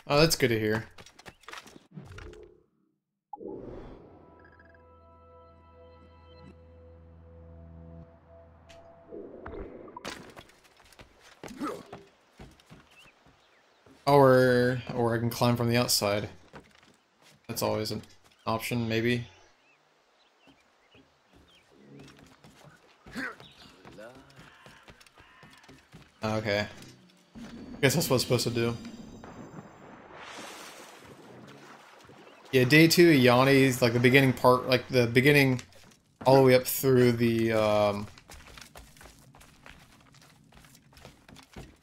Oh, that's good to hear. Or I can climb from the outside. That's always an option, maybe. Okay. Guess that's what it's supposed to do. Yeah, day 2 Yanni's like the beginning part, like the beginning all the way up through the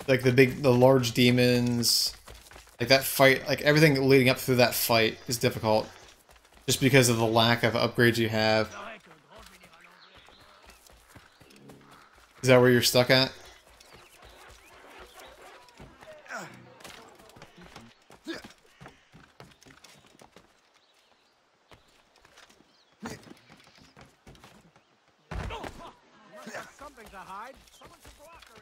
like the large demons, like that fight, like everything leading up through that fight is difficult just because of the lack of upgrades you have. Is that where you're stuck at? Something to hide. Someone should go after him.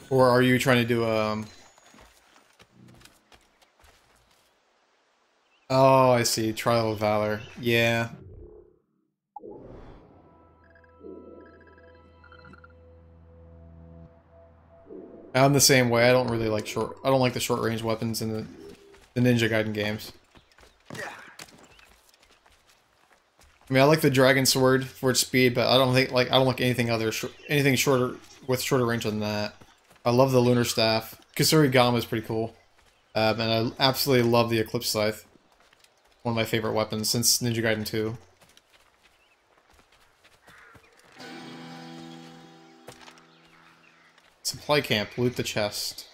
Or are you trying to do Oh, I see. Trial of Valor. Yeah. I'm the same way. I don't really like I don't like the short range weapons in the Ninja Gaiden games. I mean, I like the Dragon Sword for its speed, but I don't like anything anything shorter with shorter range than that. I love the Lunar Staff. Kusarigama is pretty cool. And I absolutely love the Eclipse Scythe. One of my favorite weapons since Ninja Gaiden 2. Supply camp, loot the chest.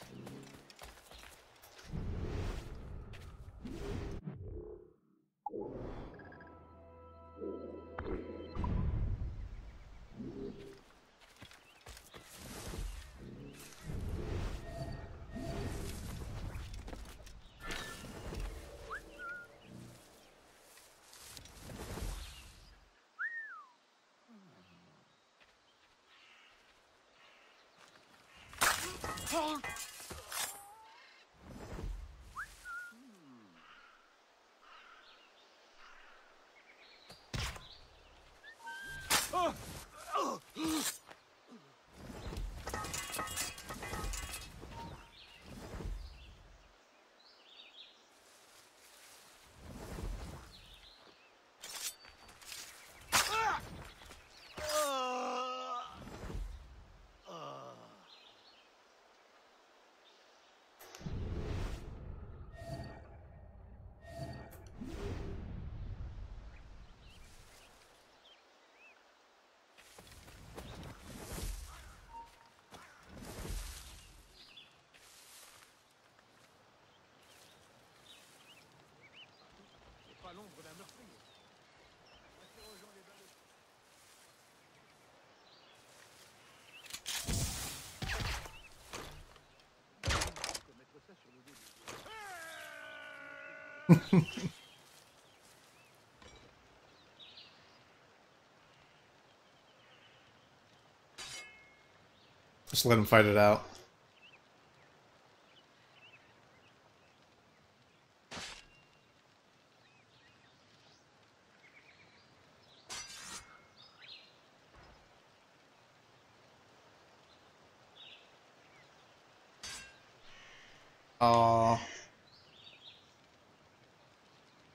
Pas l'ombre d'un meurtrier. Interrogeons les ballots. Faut mettre ça sur le dos du... Just let him fight it out. Aw.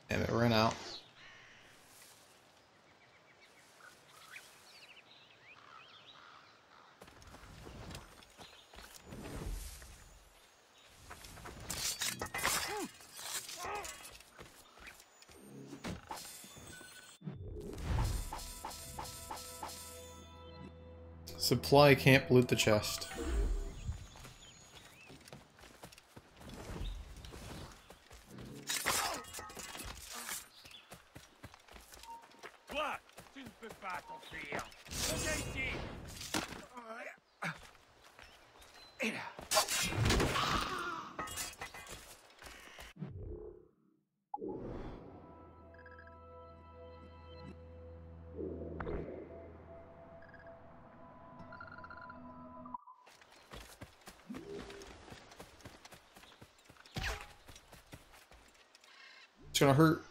Damn it, ran out. Supply camp, loot the chest. Toi, tu ne peux pas t'enfuir. Reviens ici. Et là. gonna hurt.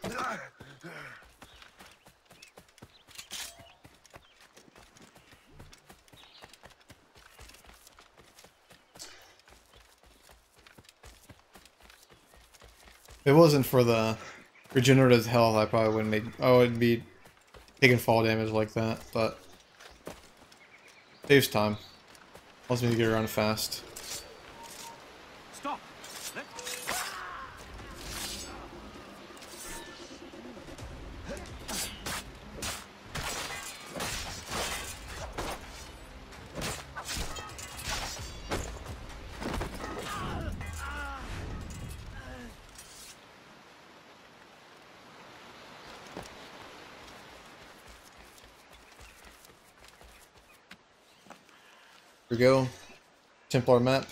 If it wasn't for the regenerative health, I probably wouldn't make. I would be taking fall damage like that, but saves time. Allows me to get around fast. Stop! Let Here we go. Templar map.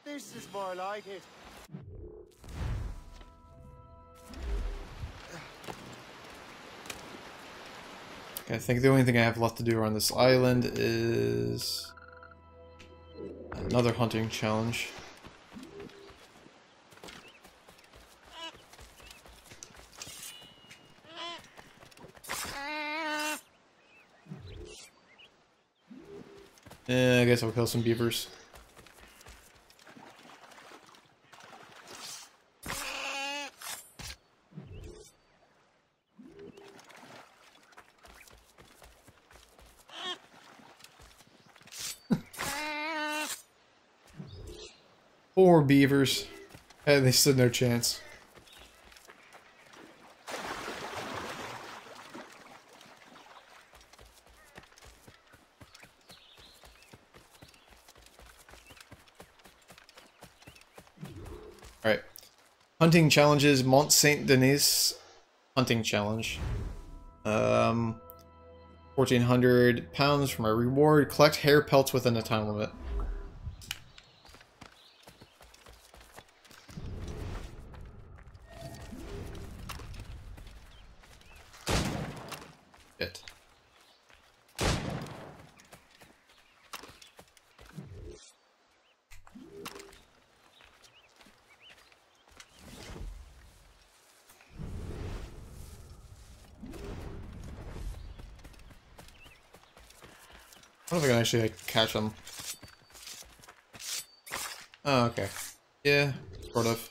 This is more like it. Okay, I think the only thing I have left to do around this island is another hunting challenge. Yeah, I guess I'll kill some beavers. Poor beavers. Hey, they stood no chance. Alright. Hunting challenges, Mont Saint Denis hunting challenge. 1,400 pounds for my reward. Collect hair pelts within a time limit. Shit. I don't know if I can actually like, catch them. Oh, okay. Yeah, sort of.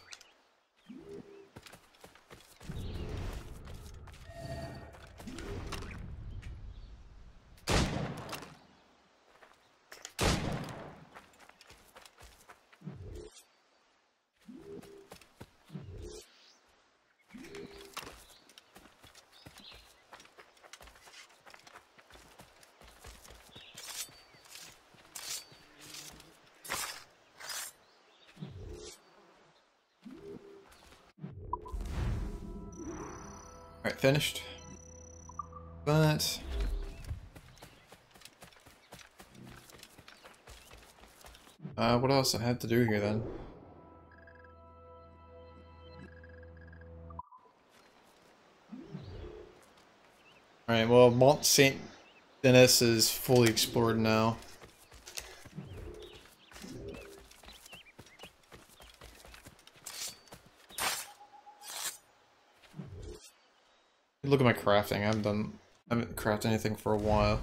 Alright, finished. But what else I had to do here then? Alright, well, Mont Saint Denis is fully explored now. Look at my crafting. I haven't crafted anything for a while.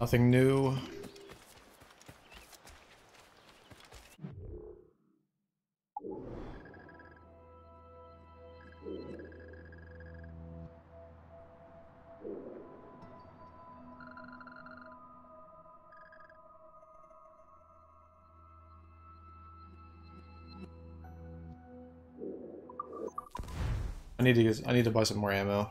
Nothing new. I need to buy some more ammo.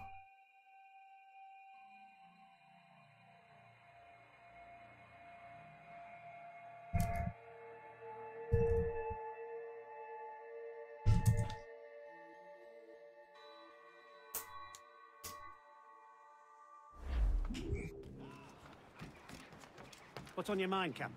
What's on your mind, Captain?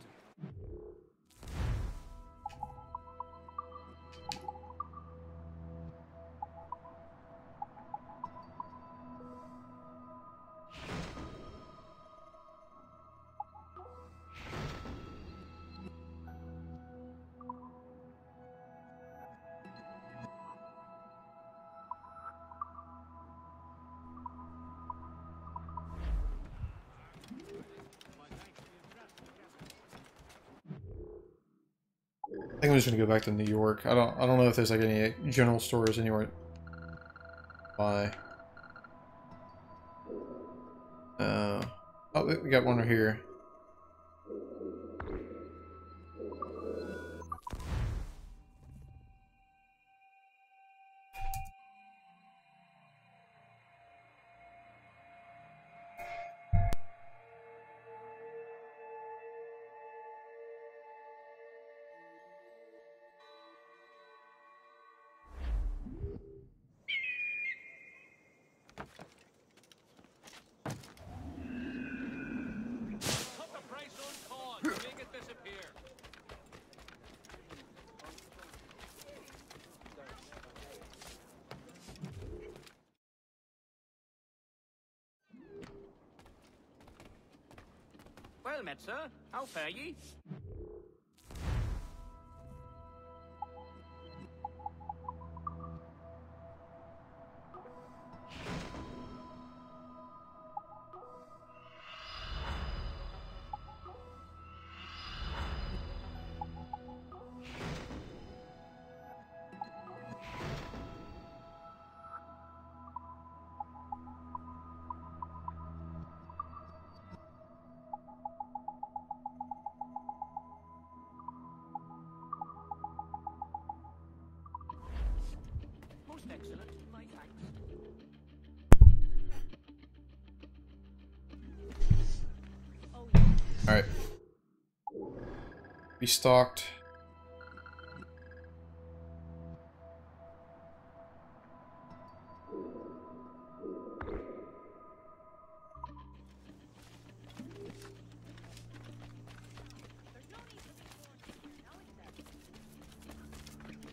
I think I'm just gonna go back to New York. I don't know if there's like any general stores anywhere to buy. Oh, we got one right here. Put the price on corn. Make it disappear. Well met, sir. How fare ye? Most excellent. My thanks. Alright. Restocked.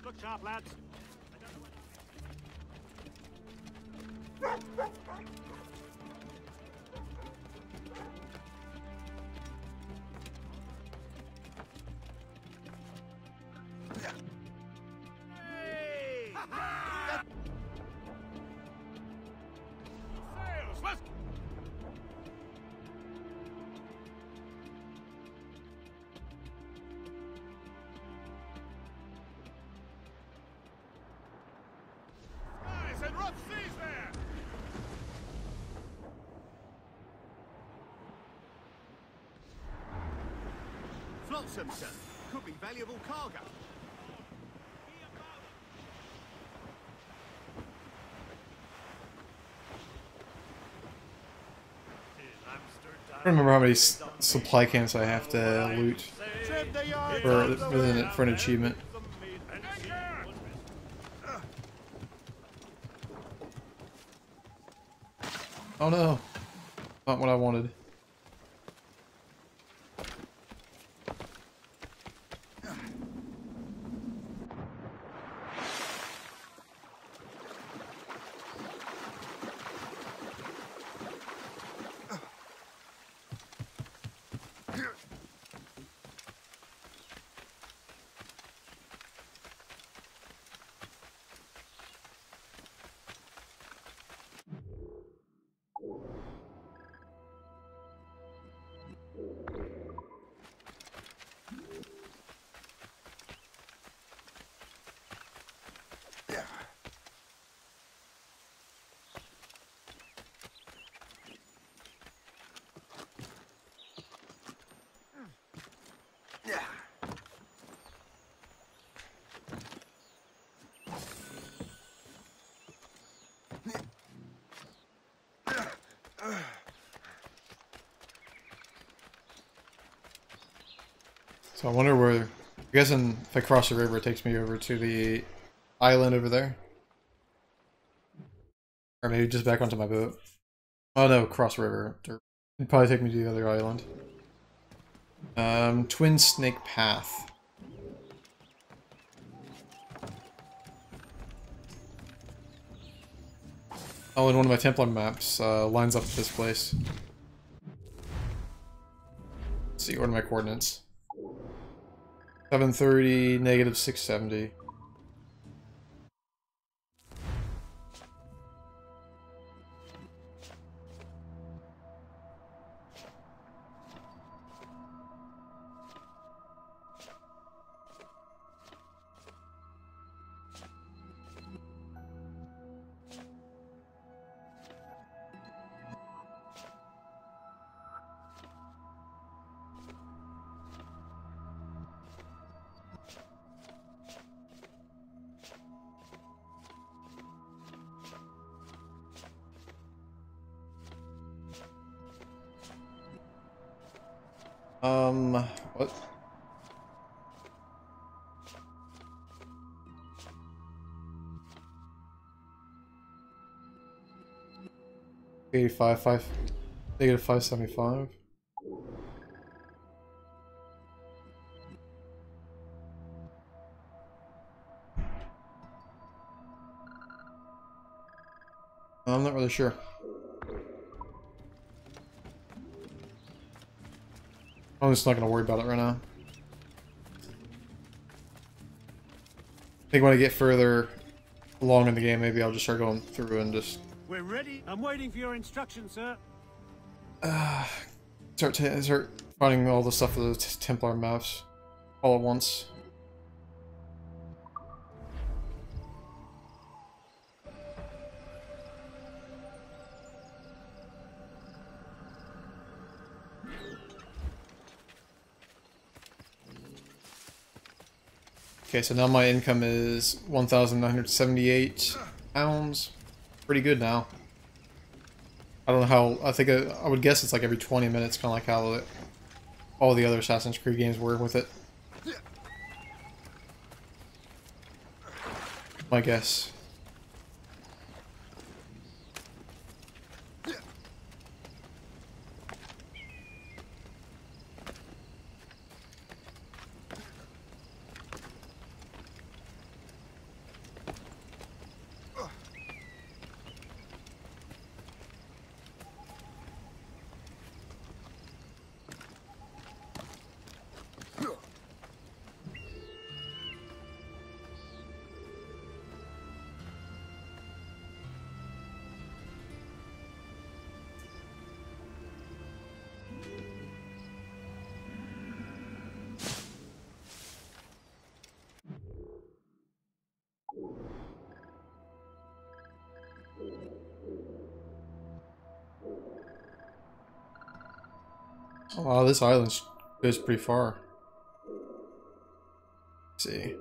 Look sharp, lads. Sails, let's... Guys, and rough seas there! Flotsam, sir. Could be valuable cargo. I don't remember how many supply camps I have to loot Trim the yard for an achievement. Oh no, not what I wanted. So I wonder where, I'm guessing if I cross the river it takes me over to the island over there. Or maybe just back onto my boat. Oh no, cross river. It'd probably take me to the other island. Twin Snake Path. Oh, and one of my Templar maps lines up with this place. Let's see, what are my coordinates? 730, negative 670. What? Negative 575. I'm not really sure. I'm just not gonna worry about it right now. I think when I get further along in the game, maybe I'll just start going through and just We're ready. I'm waiting for your instructions, sir. start finding all the stuff for the Templar maps all at once. Okay, so now my income is 1,978 pounds. Pretty good now. I don't know how, I think I would guess it's like every 20 minutes, kind of like how all the other Assassin's Creed games were with it. My guess. Oh, wow, this island goes pretty far. Let's see.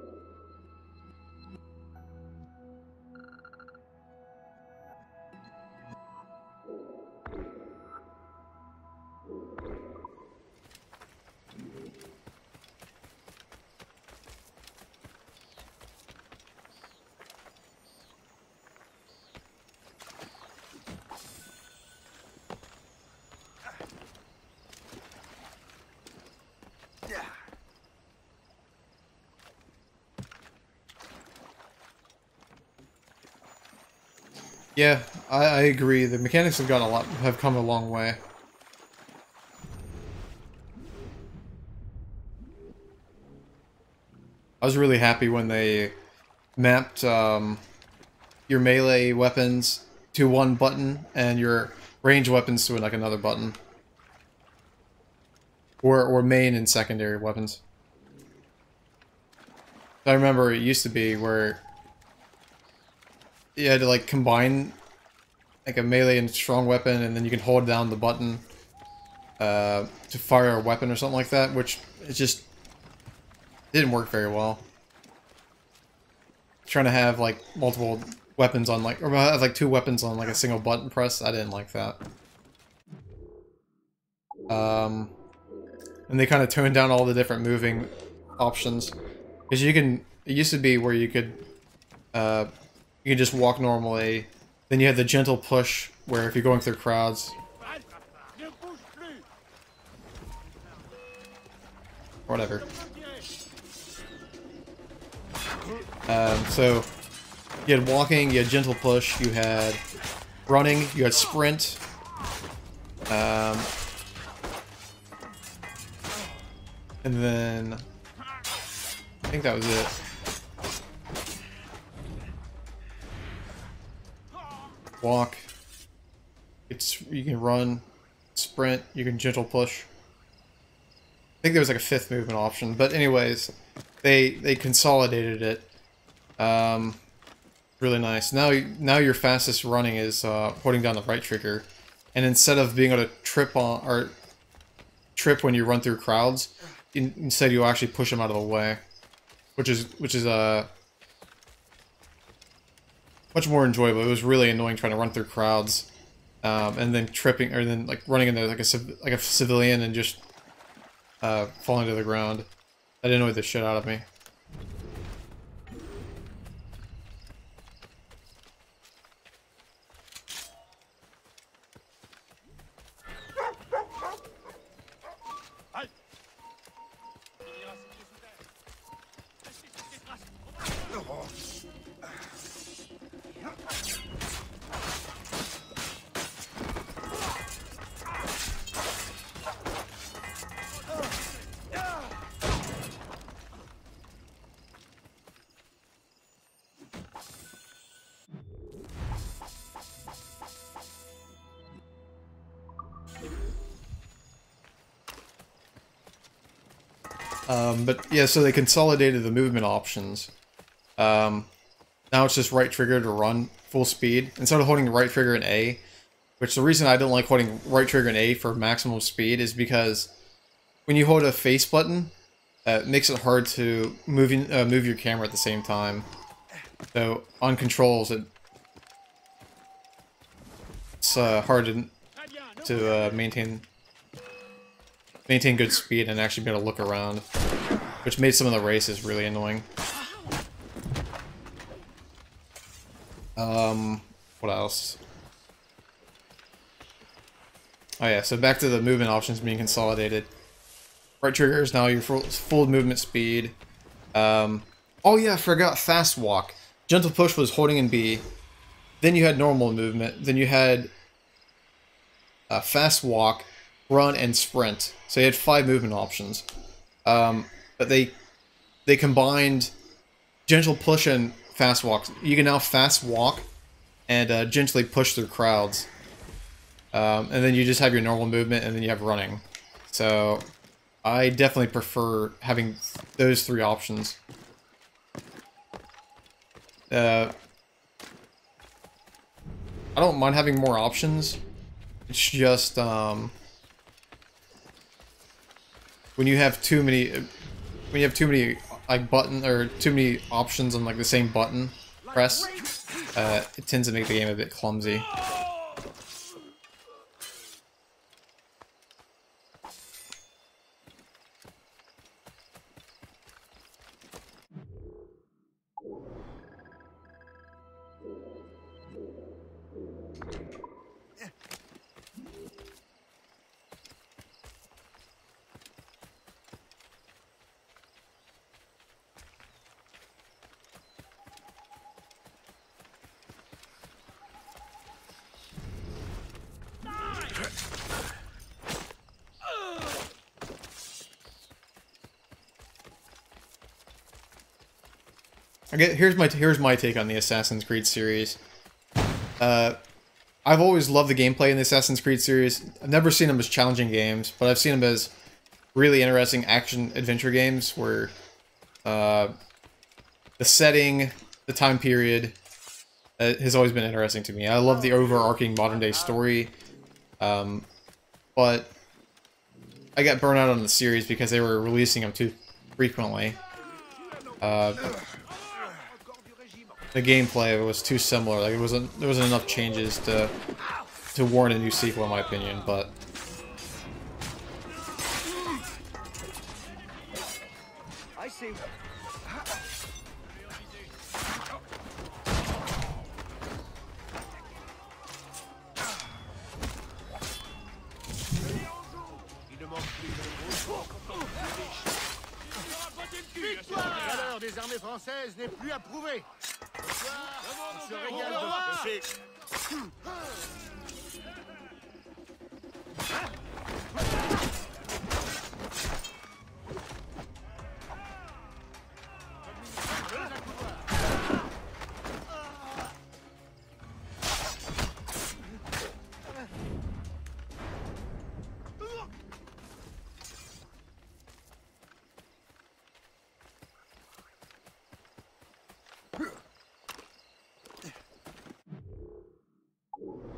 Yeah, I agree. The mechanics have gotten have come a long way. I was really happy when they mapped your melee weapons to one button and your range weapons to like another button, or main and secondary weapons. I remember it used to be where you had to like combine like a melee and strong weapon, and then you can hold down the button to fire a weapon or something like that, which it just didn't work very well. Trying to have like multiple weapons on like, or have like two weapons on like a single button press, I didn't like that. And they kind of toned down all the different moving options, because you can. It used to be where you could just walk normally. Then you had the gentle push, where if you're going through crowds, Whatever. So you had walking, you had gentle push, you had running, you had sprint. And then I think that was it. Walk. You can run, sprint, you can gentle push. I think there was like a 5th movement option, but anyways, they consolidated it. Really nice. Now your fastest running is holding down the right trigger, and instead of being able to trip when you run through crowds, instead you actually push them out of the way, which is much more enjoyable. It was really annoying trying to run through crowds, and then tripping, or then like running into like a civilian and just falling to the ground. That annoyed the shit out of me. But yeah, so they consolidated the movement options. Now it's just right trigger to run full speed. Instead of holding the right trigger and A, which the reason I don't like holding right trigger and A for maximum speed is because when you hold a face button, it makes it hard to move your camera at the same time. So on controls, it's hard to maintain good speed and actually be able to look around, which made some of the races really annoying. What else? Oh yeah, so back to the movement options being consolidated. Right trigger is now your full movement speed. Oh yeah, I forgot fast walk. Gentle push was holding in B. Then you had normal movement. Then you had fast walk, run, and sprint. So you had 5 movement options. But they combined gentle push and fast walk. You can now fast walk and gently push through crowds. And then you just have your normal movement, and then you have running. So I definitely prefer having those 3 options. I don't mind having more options. It's just when you have too many like button or too many options on like the same button press, it tends to make the game a bit clumsy. Here's my take on the Assassin's Creed series. I've always loved the gameplay in the Assassin's Creed series. I've never seen them as challenging games, but I've seen them as really interesting action-adventure games where the setting, the time period, has always been interesting to me. I love the overarching modern-day story, but I got burnt out on the series because they were releasing them too frequently. The gameplay was too similar. Like there wasn't enough changes to warrant a new sequel, in my opinion. But I see. La valeur des armées françaises n'est plus approuvée. On se régale de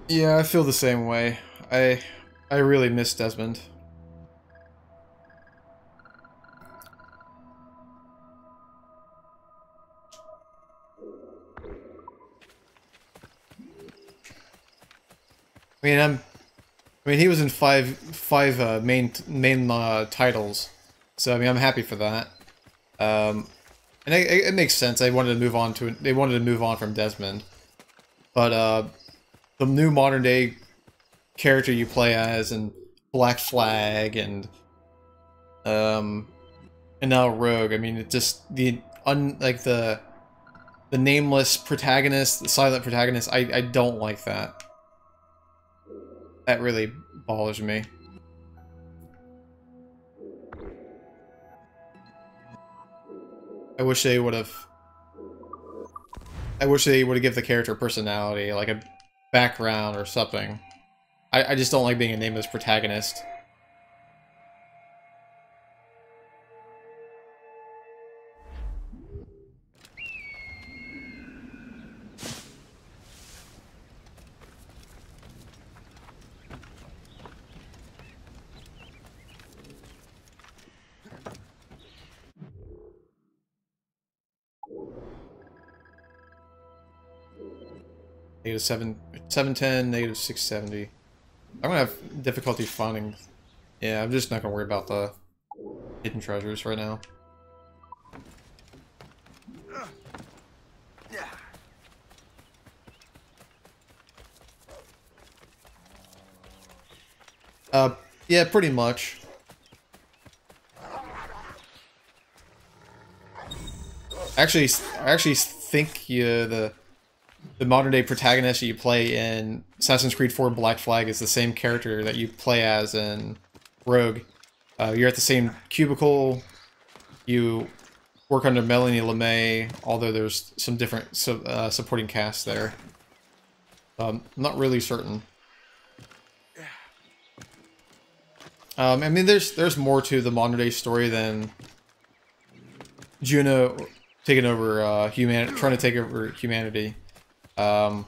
Yeah, I feel the same way. I really miss Desmond. I mean, he was in five main titles, so I mean, I'm happy for that. And it makes sense. They wanted to move on from Desmond, but the new modern day character you play as, and Black Flag, and now Rogue. I mean, it just the nameless protagonist, the silent protagonist. I don't like that. That really bothers me. I wish they would have given the character personality, like a background or something. I just don't like being a nameless protagonist. Negative 710, negative 670. I'm gonna have difficulty finding. Yeah, I'm just not gonna worry about the hidden treasures right now. Yeah, pretty much. I actually think the modern day protagonist that you play in Assassin's Creed 4 Black Flag is the same character that you play as in Rogue. You're at the same cubicle. You work under Melanie LeMay, although there's some different supporting casts there. I'm not really certain. I mean, there's more to the modern day story than Juno taking over trying to take over humanity. I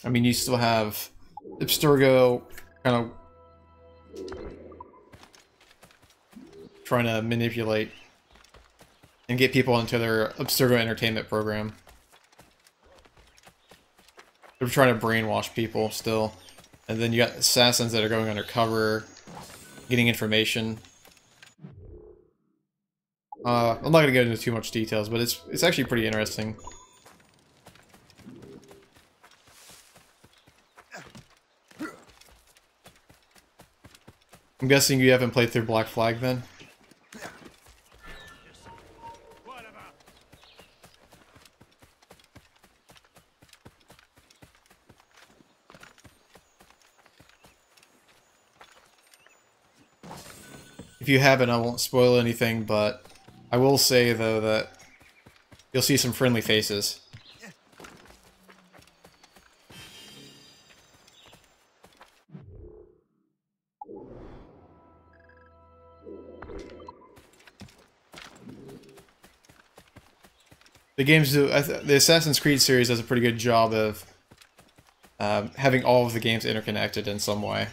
mean, you still have Abstergo kind of trying to manipulate and get people into their Abstergo entertainment program. They're trying to brainwash people still. And then you got assassins that are going undercover, getting information. I'm not going to go into too much details, but it's actually pretty interesting. I'm guessing you haven't played through Black Flag then? If you haven't, I won't spoil anything, but I will say, though, that you'll see some friendly faces. The Assassin's Creed series does a pretty good job of having all of the games interconnected in some way.